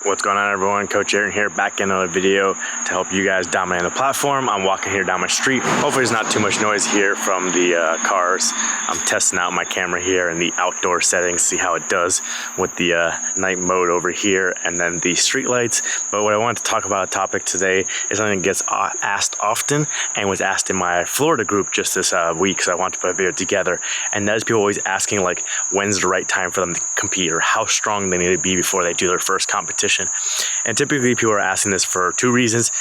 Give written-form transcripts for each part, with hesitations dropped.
What's going on, everyone? Coach Aaron here, back in another video to help you guys dominate the platform. I'm walking here down my street. Hopefully there's not too much noise here from the cars. I'm testing out my camera here in the outdoor settings, see how it does with the night mode over here and then the street lights. But what I wanted to talk about a topic today is something that gets asked often and was asked in my Florida group just this week, so I want to put a video together. And that is people always asking, like, when's the right time for them to compete, or how strong they need to be before they do their first competition. And typically people are asking this for two reasons.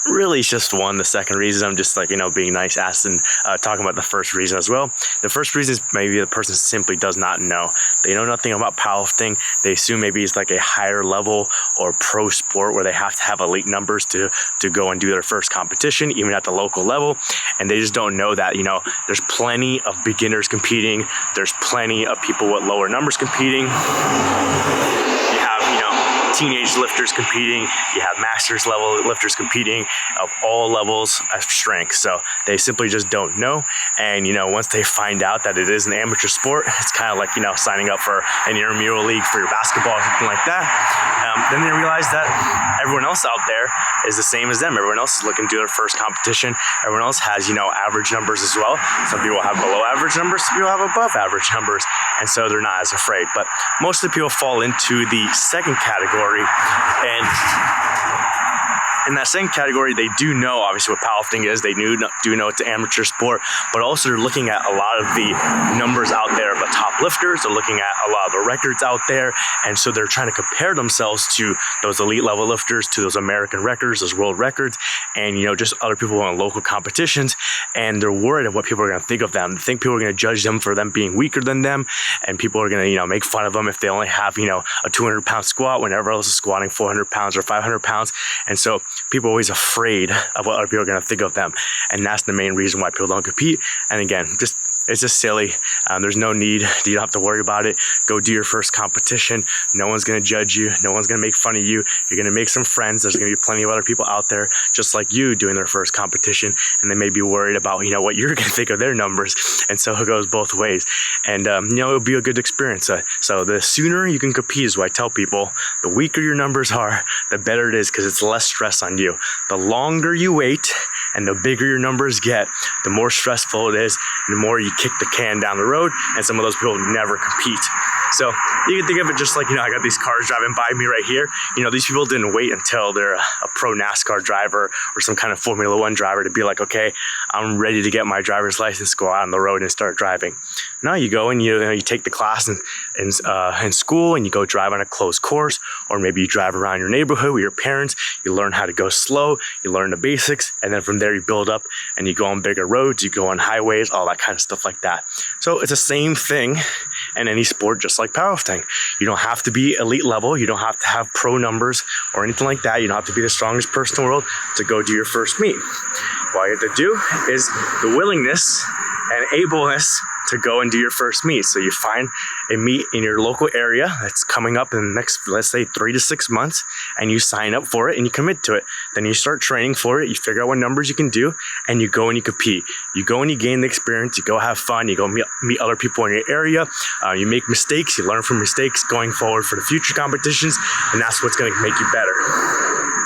Really, it's just one. The second reason, I'm just being nice, asking, talking about the first reason as well. The first reason is maybe the person simply does not know. They know nothing about powerlifting. They assume maybe it's like a higher level or pro sport where they have to have elite numbers to go and do their first competition, even at the local level. And they just don't know that, there's plenty of beginners competing. There's plenty of people with lower numbers competing. Teenage lifters competing, you have masters level lifters competing of all levels of strength. So they simply just don't know. And once they find out that it is an amateur sport, it's kind of like signing up for an intramural league for your basketball or something like that. Then they realize that everyone else out there is the same as them. Everyone else is looking to do their first competition. Everyone else has average numbers as well. Some people have below average numbers, some people have above average numbers, and so they're not as afraid. But most of the people fall into the second category. And in that same category, they do know obviously what powerlifting is. They do know it's an amateur sport, but also they're looking at a lot of the numbers out there of the top lifters. They're looking at a lot of the records out there, and so they're trying to compare themselves to those elite level lifters, to those American records, those world records, and just other people in local competitions. And they're worried of what people are going to think of them. They think people are going to judge them for them being weaker than them, and people are going to make fun of them if they only have a 200-pound squat when everyone else is squatting 400 pounds or 500 pounds. And so people are always afraid of what other people are going to think of them. And that's the main reason why people don't compete. And again, it's just silly. There's no need. You don't have to worry about it. Go do your first competition. No one's going to judge you. No one's going to make fun of you. You're going to make some friends. There's going to be plenty of other people out there just like you doing their first competition. And they may be worried about, what you're going to think of their numbers. And so it goes both ways. And, it'll be a good experience. So the sooner you can compete is what I tell people. The weaker your numbers are, the better it is, because it's less stress on you. The longer you wait and the bigger your numbers get, the more stressful it is, and the more you kick the can down the road, and some of those people never compete. So you can think of it just like, I got these cars driving by me right here. These people didn't wait until they're a pro NASCAR driver or some kind of Formula One driver to be like, okay, I'm ready to get my driver's license, go out on the road and start driving. Now you go and you take the class in school, and you go drive on a closed course, or maybe you drive around your neighborhood with your parents. You learn how to go slow, you learn the basics, and then from there you build up and you go on bigger roads, you go on highways, all that kind of stuff like that. So it's the same thing in any sport, just like powerlifting. You don't have to be elite level. You don't have to have pro numbers or anything like that. You don't have to be the strongest person in the world to go do your first meet. What you have to do is the willingness and ableness to go and do your first meet. So you find a meet in your local area that's coming up in the next, let's say, 3 to 6 months, and you sign up for it and you commit to it. Then you start training for it. You figure out what numbers you can do, and you go and you compete. You go and you gain the experience. You go have fun. You go meet other people in your area. You make mistakes. You learn from mistakes going forward for the future competitions, and that's what's going to make you better.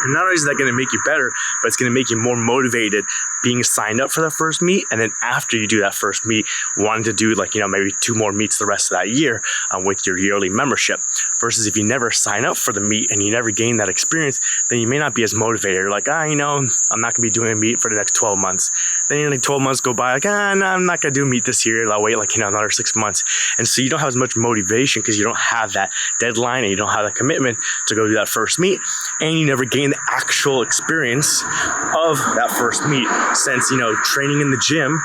And not only is that going to make you better, but it's going to make you more motivated being signed up for that first meet. And then after you do that first meet, wanting to do maybe 2 more meets the rest of that year with your yearly membership. Versus if you never sign up for the meet and you never gain that experience, then you may not be as motivated. You're like, I'm not going to be doing a meet for the next 12 months. Then 12 months go by, no, I'm not going to do a meet this year. I'll wait another 6 months. And so you don't have as much motivation because you don't have that deadline and you don't have that commitment to go do that first meet. And you never gain the actual experience of that first meet, since training in the gym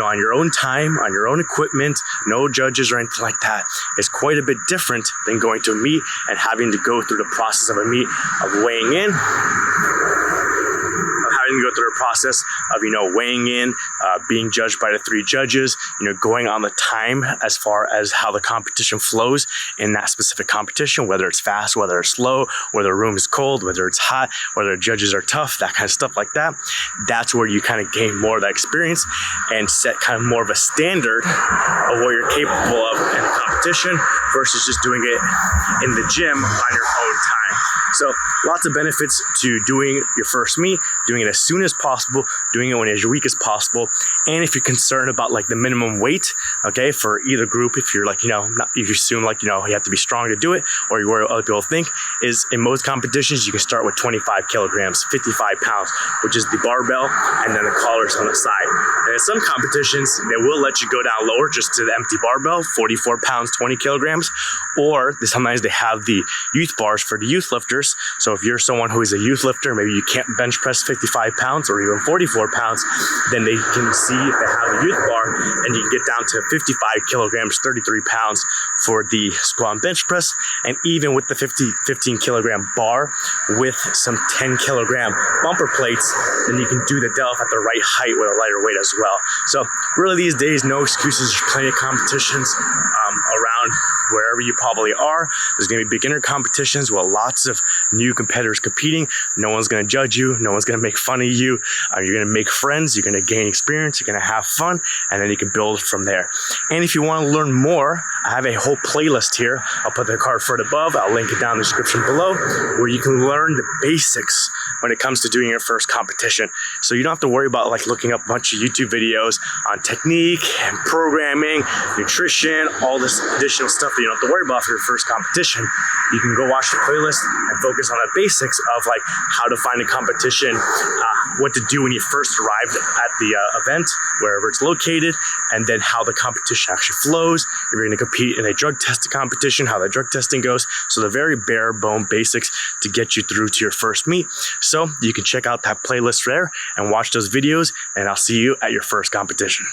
on your own time, on your own equipment, no judges or anything like that, is quite a bit different than going to a meet and having to go through the process of a meet, of weighing in, having to go through the process of, weighing in, being judged by the 3 judges, going on the time as far as how the competition flows in that specific competition, whether it's fast, whether it's slow, whether the room is cold, whether it's hot, whether the judges are tough, that kind of stuff like that. That's where you kind of gain more of that experience and set kind of more of a standard of what you're capable of in the competition versus just doing it in the gym on your own time. So lots of benefits to doing your first meet, doing it as soon as possible, doing it when as weak as possible. And if you're concerned about like the minimum weight, okay, for either group, if you're like, if you assume like, you have to be strong to do it, or you worry what other people think, is in most competitions, you can start with 25 kilograms, 55 pounds, which is the barbell, and then the collars on the side. And in some competitions, they will let you go down lower just to the empty barbell, 44 pounds, 20 kilograms, or sometimes they have the youth bars for the youth lifters. So if you're someone who is a youth lifter, maybe you can't bench press 55 pounds or even 44 pounds, then they can see if they have a youth bar, and you can get down to 55 kilograms, 33 pounds for the squat and bench press. And even with the 15 kilogram bar with some 10 kilogram bumper plates, then you can do the deadlift at the right height with a lighter weight as well. So really these days, no excuses. There's plenty of competitions around wherever you probably are. There's going to be beginner competitions with lots of new competitors competing. No one's going to judge you. No one's going to make fun of you. You're going to make friends. You're going to gain experience. You're going to have fun, and then you can build from there. And if you want to learn more, I have a whole playlist here. I'll put the card for it above. I'll link it down in the description below, where you can learn the basics when it comes to doing your first competition. So you don't have to worry about like looking up a bunch of YouTube videos on technique and programming, nutrition, all this additional stuff that you don't have to worry about for your first competition. You can go watch the playlist and focus on the basics of like how to find a competition, what to do when you first arrived at the event, wherever it's located, and then how the competition actually flows. If you're going to compete in a drug tested competition, how the drug testing goes. So the very bare bone basics to get you through to your first meet. So you can check out that playlist there and watch those videos, and I'll see you at your first competition.